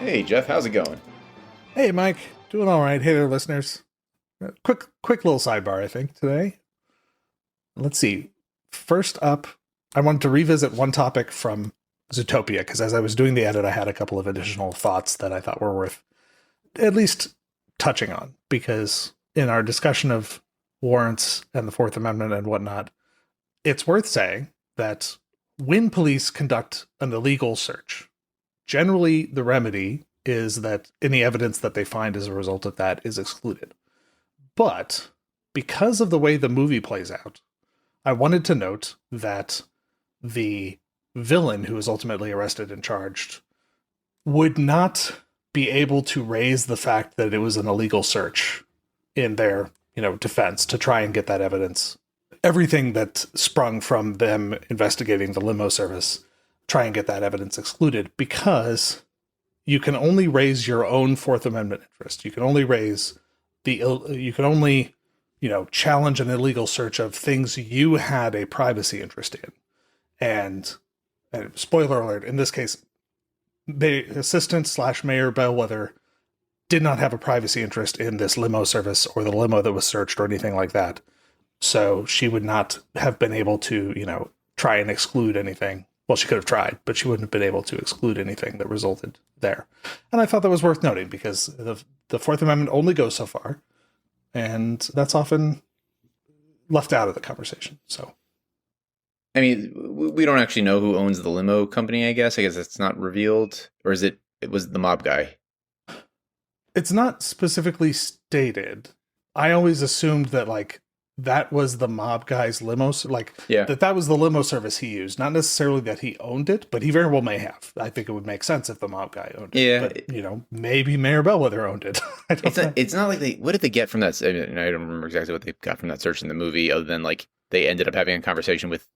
Hey, Jeff, how's it going? Hey, Mike. Doing all right. Hey there, listeners. Quick little sidebar, I think, today. Let's see. First up, I wanted to revisit one topic from Zootopia, because as I was doing the edit, I had a couple of additional thoughts that I thought were worth at least touching on, because in our discussion of warrants and the Fourth Amendment and whatnot, it's worth saying that when police conduct an illegal search, generally the remedy is that any evidence that they find as a result of that is excluded. But because of the way the movie plays out, I wanted to note that the villain who is ultimately arrested and charged would not be able to raise the fact that it was an illegal search in their, defense to try and get that evidence. Everything that sprung from them investigating the limo service, try and get that evidence excluded, because you can only raise your own Fourth Amendment interest. You can only challenge an illegal search of things you had a privacy interest in. And spoiler alert, in this case, the assistant/mayor Bellwether did not have a privacy interest in this limo service or the limo that was searched or anything like that. So she would not have been able to, try and exclude anything. Well, she could have tried, but she wouldn't have been able to exclude anything that resulted there. And I thought that was worth noting, because the Fourth Amendment only goes so far, and that's often left out of the conversation. So, I mean, we don't actually know who owns the limo company, I guess. I guess it's not revealed. Or it was the mob guy? It's not specifically stated. I always assumed that, that was the mob guy's limo, that was the limo service he used. Not necessarily that he owned it, but he very well may have. I think it would make sense if the mob guy owned it. Yeah. But, maybe Mayor Bellwether owned it. It's not like what did they get from that? I don't remember exactly what they got from that search in the movie, other than, they ended up having a conversation with,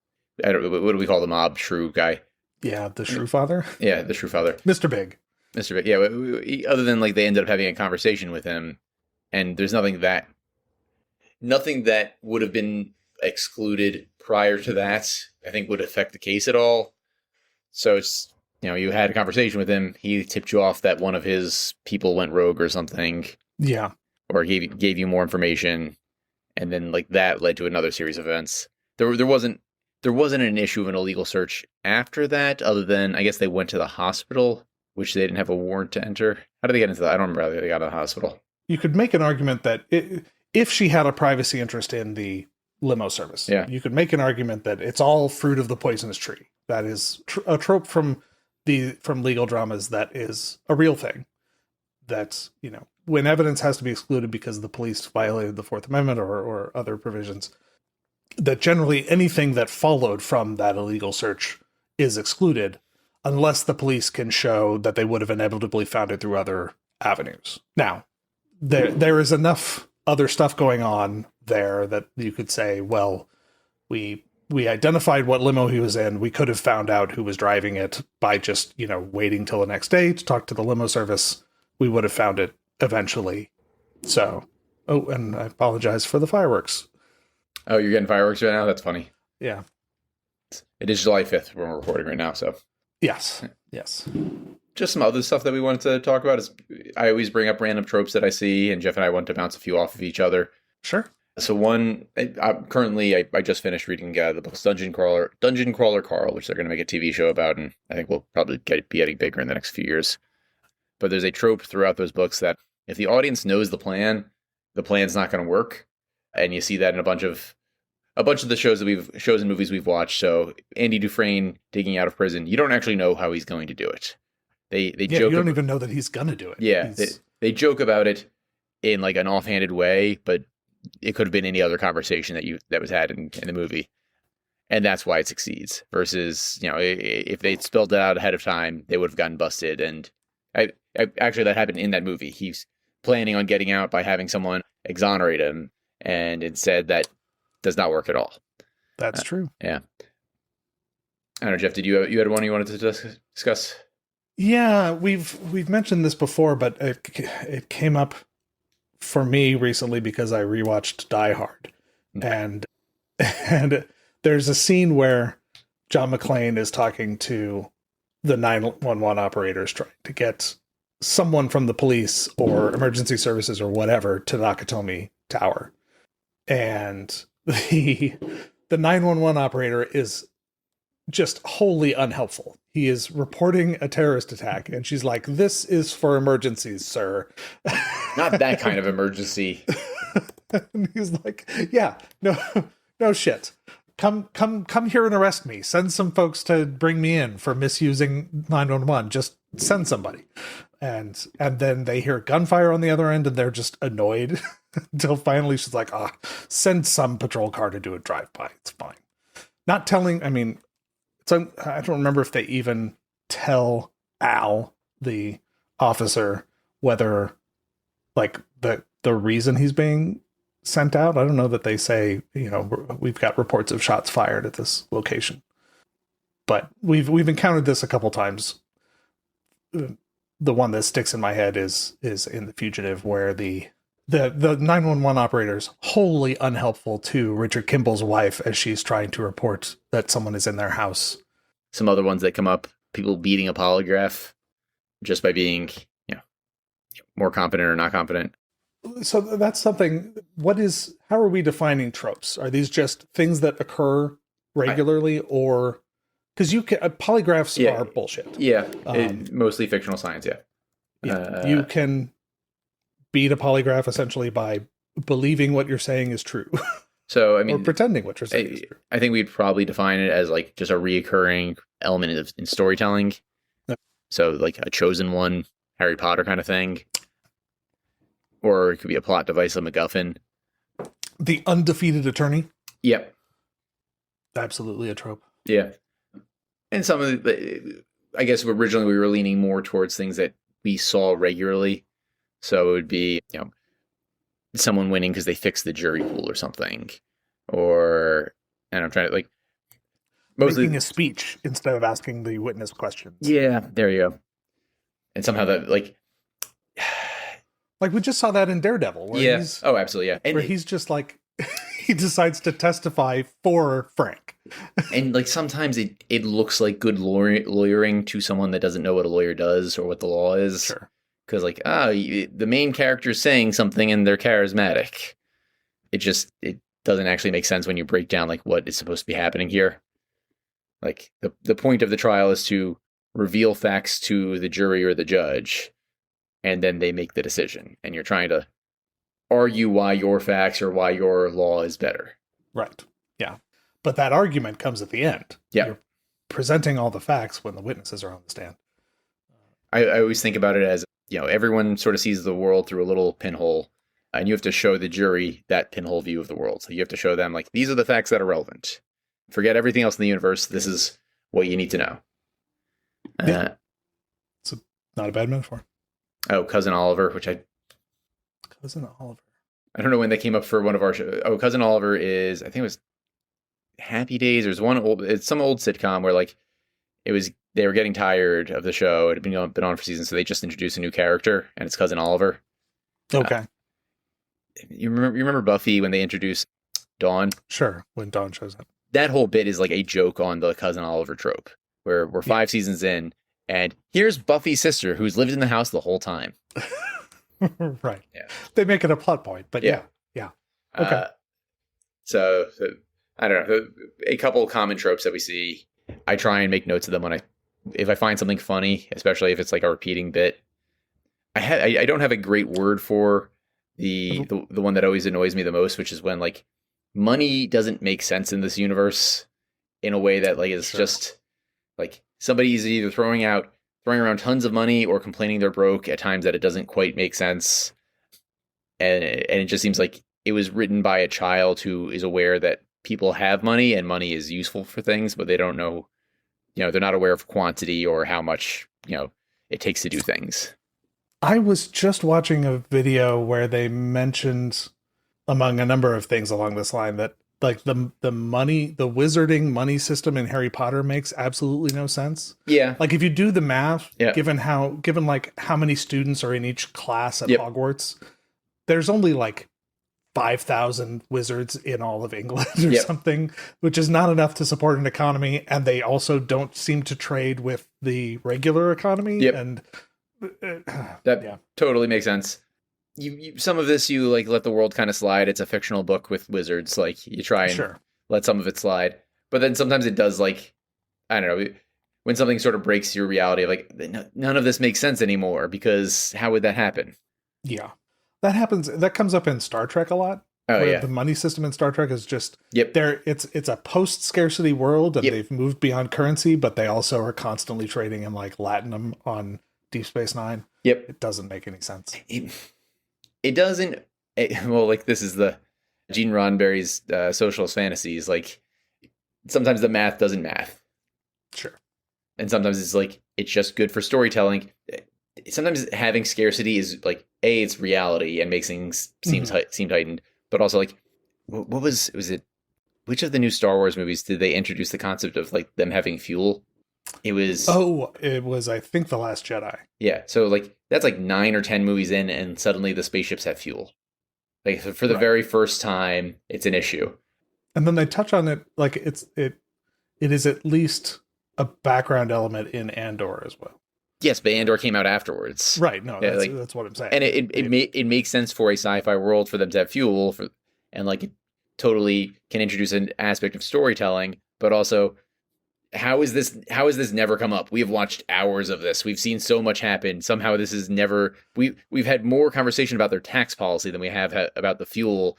what do we call the mob shrew guy? Yeah, the shrew father? Yeah, the shrew father. Mr. Big. Mr. Big, yeah. Other than, they ended up having a conversation with him, and there's nothing that would have been excluded prior to that, I think, would affect the case at all. So it's, you had a conversation with him. He tipped you off that one of his people went rogue or something. Yeah. Or gave you more information. And then that led to another series of events. There wasn't an issue of an illegal search after that, other than, I guess, they went to the hospital, which they didn't have a warrant to enter. How did they get into that? I don't remember how they got to the hospital. You could make an argument that if she had a privacy interest in the limo service, you could make an argument that it's all fruit of the poisonous tree. That is a trope from legal dramas that is a real thing. That's, when evidence has to be excluded because the police violated the Fourth Amendment or other provisions, that generally anything that followed from that illegal search is excluded unless the police can show that they would have inevitably found it through other avenues. Now, there is enough other stuff going on there that you could say, well, we identified what limo he was in. We could have found out who was driving it by just, waiting till the next day to talk to the limo service. We would have found it eventually. So, and I apologize for the fireworks. Oh, you're getting fireworks right now? That's funny. Yeah. It is July 5th when we're recording right now, so. Yes. Just some other stuff that we wanted to talk about is I always bring up random tropes that I see, and Jeff and I want to bounce a few off of each other. Sure. So one, I just finished reading the book Dungeon Crawler Carl, which they're going to make a TV show about, and I think we'll probably be getting bigger in the next few years. But there's a trope throughout those books that if the audience knows the plan's not going to work, and you see that in a bunch of the shows and movies we've watched. So Andy Dufresne digging out of prison, you don't actually know how he's going to do it. They joke. You don't even know that he's gonna do it. Yeah, they joke about it in an offhanded way, but it could have been any other conversation that was had in the movie, and that's why it succeeds. Versus, if they'd spelled it out ahead of time, they would have gotten busted. And actually, that happened in that movie. He's planning on getting out by having someone exonerate him, and instead that does not work at all. That's true. Yeah. I don't know, Jeff. Did you had one you wanted to discuss? Yeah, we've mentioned this before, but it came up for me recently because I rewatched Die Hard, and there's a scene where John McClane is talking to the 911 operators trying to get someone from the police or emergency services or whatever to Nakatomi Tower. And the 911 operator is just wholly unhelpful. He is reporting a terrorist attack, and she's like, "This is for emergencies, sir." Not that kind of emergency. And he's like, "Yeah, no shit. Come here and arrest me. Send some folks to bring me in for misusing 911. Just send somebody." And then they hear gunfire on the other end, and they're just annoyed until finally she's like, send some patrol car to do a drive-by. It's fine. Not telling, I mean, I don't remember if they even tell Al, the officer, whether, like, the reason he's being sent out. I don't know that they say, we've got reports of shots fired at this location. But we've encountered this a couple times. The one that sticks in my head is in The Fugitive, where the 911 operator's wholly unhelpful to Richard Kimball's wife as she's trying to report that someone is in their house. Some other ones that come up, people beating a polygraph just by being, more competent or not competent. So that's something. How are we defining tropes? Are these just things that occur regularly, or because polygraphs are bullshit? Yeah, mostly fictional science. Yeah, you can beat a polygraph essentially by believing what you're saying is true. So I mean, or pretending what you're saying is true. I think we'd probably define it as like just a reoccurring element in storytelling. Yeah. So like a chosen one, Harry Potter kind of thing. Or it could be a plot device, a MacGuffin. The undefeated attorney. Yep. Absolutely a trope. Yeah. And some of I guess originally we were leaning more towards things that we saw regularly. So it would be, someone winning because they fixed the jury pool or something. Or, and I'm trying to mostly making a speech instead of asking the witness questions. Yeah, there you go. And somehow that like we just saw that in Daredevil. Where absolutely, yeah. And where he's just like, he decides to testify for Frank. And sometimes it looks like good lawyering to someone that doesn't know what a lawyer does or what the law is. Sure. Because the main character is saying something and they're charismatic. It doesn't actually make sense when you break down what is supposed to be happening here. Like the point of the trial is to reveal facts to the jury or the judge, and then they make the decision. And you're trying to argue why your facts or why your law is better. Right. Yeah. But that argument comes at the end. Yeah. You're presenting all the facts when the witnesses are on the stand. I always think about it as, everyone sort of sees the world through a little pinhole, and you have to show the jury that pinhole view of the world. So you have to show them, these are the facts that are relevant. Forget everything else in the universe. This is what you need to know. Yeah. It's not a bad metaphor. Oh, Cousin Oliver, Cousin Oliver. I don't know when they came up for one of our shows. Oh, Cousin Oliver is, I think it was Happy Days. It's some old sitcom where they were getting tired of the show. It had been on for seasons, so they just introduced a new character, and it's Cousin Oliver. Okay. You remember Buffy when they introduced Dawn? Sure, when Dawn shows up. That whole bit is like a joke on the Cousin Oliver trope, where we're 5 seasons in, and here's Buffy's sister who's lived in the house the whole time. Right. Yeah. They make it a plot point, but yeah. Okay. So I don't know. A couple of common tropes that we see, I try and make notes of them if I find something funny, especially if it's like a repeating bit. I don't have a great word for the one that always annoys me the most, which is when money doesn't make sense in this universe in a way that is just somebody's either throwing around tons of money or complaining they're broke at times that it doesn't quite make sense. And it just seems like it was written by a child who is aware that people have money and money is useful for things, but they don't know, they're not aware of quantity or how much, it takes to do things. I was just watching a video where they mentioned, among a number of things along this line, that the wizarding money system in Harry Potter makes absolutely no sense. Yeah. If you do the math, given how many students are in each class at Hogwarts, there's only 5,000 wizards in all of England or something, which is not enough to support an economy. And they also don't seem to trade with the regular economy. And That Yeah, totally makes sense. Some of this you like let the world kind of slide. It's a fictional book with wizards. Like you try and sure. let some of it slide, but then sometimes it does. Like I don't know when something sort of breaks your reality. Like none of this makes sense anymore because how would that happen? Yeah. That happens. That comes up in Star Trek a lot, Oh where yeah, the money system in Star Trek is just yep, there. It's a post scarcity world, and yep, they've moved beyond currency, but they also are constantly trading in like Latinum on Deep Space Nine. yep. It doesn't make any sense. It doesn't. Well, like this is the Gene Roddenberry's socialist fantasies. Like sometimes the math doesn't math, Sure. and sometimes it's like it's just good for storytelling. Sometimes having scarcity is like it's reality and makes things seem heightened, but also like what was it? Which of the new Star Wars movies did they introduce the concept of like them having fuel? It was It was, I think, The Last Jedi. yeah. So like that's like 9 or 10 movies in, and suddenly the spaceships have fuel. Like for the Right. very first time, it's an issue. And then they touch on it like it is at least a background element in Andor as well. Yes, but Andor came out afterwards. Right. No, Yeah, that's what I'm saying. and it makes sense for a sci-fi world for them to have fuel and like it totally can introduce an aspect of storytelling, but also how is this never come up? We have watched hours of this. We've seen so much happen. Somehow this is never we've had more conversation about their tax policy than we have about the fuel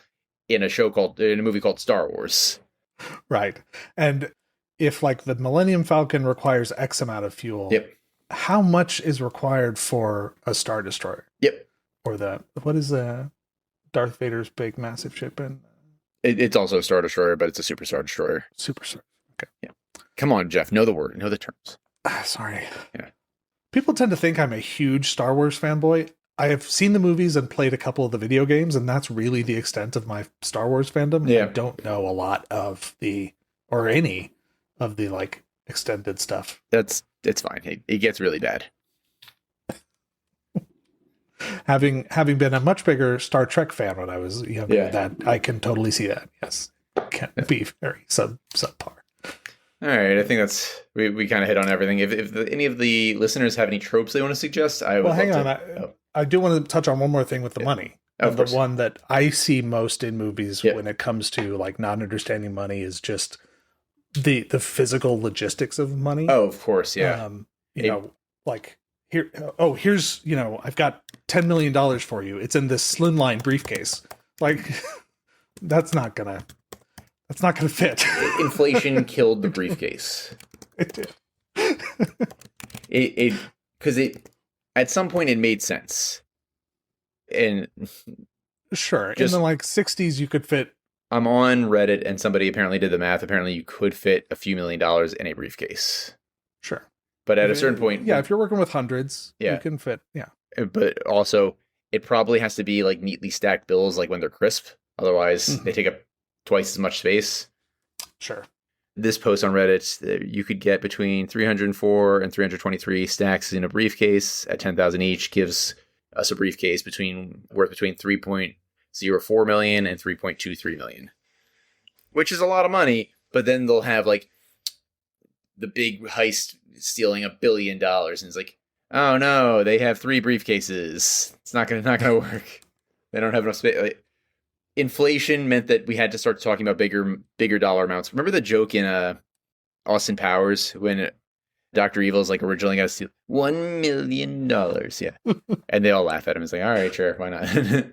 in a movie called Star Wars. Right. And if like the Millennium Falcon requires X amount of fuel, Yep. how much is required for a Star Destroyer? Yep. Or what is Darth Vader's big massive ship in It's also a Star Destroyer, but it's a Super Star Destroyer. Super Star? Okay. Yeah. Come on, Geoff. Know the word. Know the terms. Sorry. Yeah. People tend to think I'm a huge Star Wars fanboy. I have seen the movies and played a couple of the video games, and that's really the extent of my Star Wars fandom. Yeah. I don't know a lot of any of the like extended stuff. It's fine. It gets really bad. Having been a much bigger Star Trek fan when I was younger, Yeah. that I can totally see that. Yes, can be very subpar. All right, I think we kind of hit on everything. If any of the listeners have any tropes they want to suggest, I would. Well, hang love on. to, I do want to touch on one more thing with the money. Of The course. one that I see most in movies Yeah. when it comes to like not understanding money is just the physical logistics of money. Oh, of course, yeah. Like here's I've got $10 million for you. It's in this slimline briefcase. Like that's not gonna fit. Inflation killed the briefcase. It did. It because at some point it made sense, and Sure. Just- in the like 60s, you could fit. I'm on Reddit and somebody apparently did the math. Apparently, you could fit a few $1 million in a briefcase, Sure. but at a certain point, Yeah, if you're working with hundreds, Yeah. you can fit. Yeah. but also it probably has to be like neatly stacked bills, like when they're crisp. Otherwise, Mhm. they take up twice as much space. Sure. This post on Reddit, you could get between 304 and 323 stacks in a briefcase at 10,000 each, gives us a briefcase worth between 3.04 million and 3.23 million, which is a lot of money. But then they'll have like the big heist stealing $1 billion, and it's like, oh no, they have 3 briefcases. It's not gonna work. They don't have enough space. Like, inflation meant that we had to start talking about bigger dollar amounts. Remember the joke in Austin Powers when Dr. Evil's like originally got to steal $1 million? Yeah. And they all laugh at him. It's like, all right, sure, why not?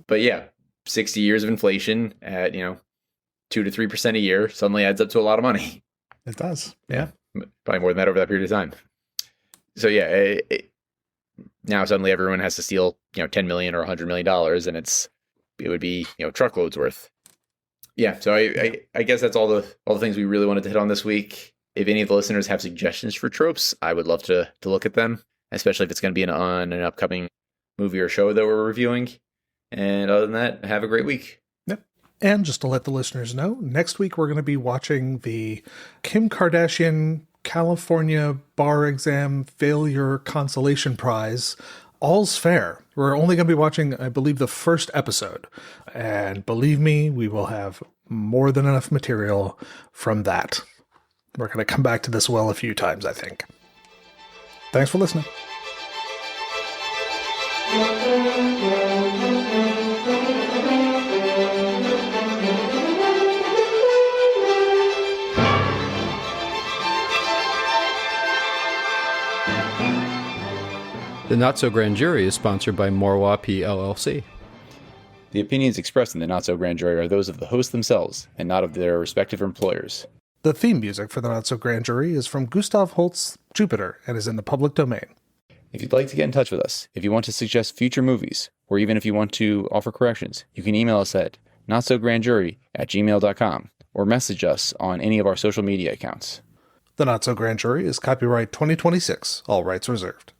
But yeah, 60 years of inflation at 2 to 3% a year suddenly adds up to a lot of money. It does. Yeah. Probably more than that over that period of time. So yeah, now suddenly everyone has to steal 10 million or $100 million, and it would be truckloads worth. Yeah, so I guess that's all the things we really wanted to hit on this week. If any of the listeners have suggestions for tropes, I would love to look at them, especially if it's going to be on an upcoming movie or show that we're reviewing. And other than that, have a great week. Yep. And just to let the listeners know, next week we're going to be watching the Kim Kardashian California bar exam failure consolation prize. All's fair. We're only going to be watching, I believe, the first episode. And believe me, we will have more than enough material from that. We're going to come back to this well a few times, I think. Thanks for listening. The Not So Grand Jury is sponsored by Morwa P. LLC. The opinions expressed in the Not So Grand Jury are those of the hosts themselves, and not of their respective employers. The theme music for the Not So Grand Jury is from Gustav Holst's Jupiter and is in the public domain. If you'd like to get in touch with us, if you want to suggest future movies, or even if you want to offer corrections, you can email us at notsograndjury@gmail.com or message us on any of our social media accounts. The Not So Grand Jury is copyright 2026, all rights reserved.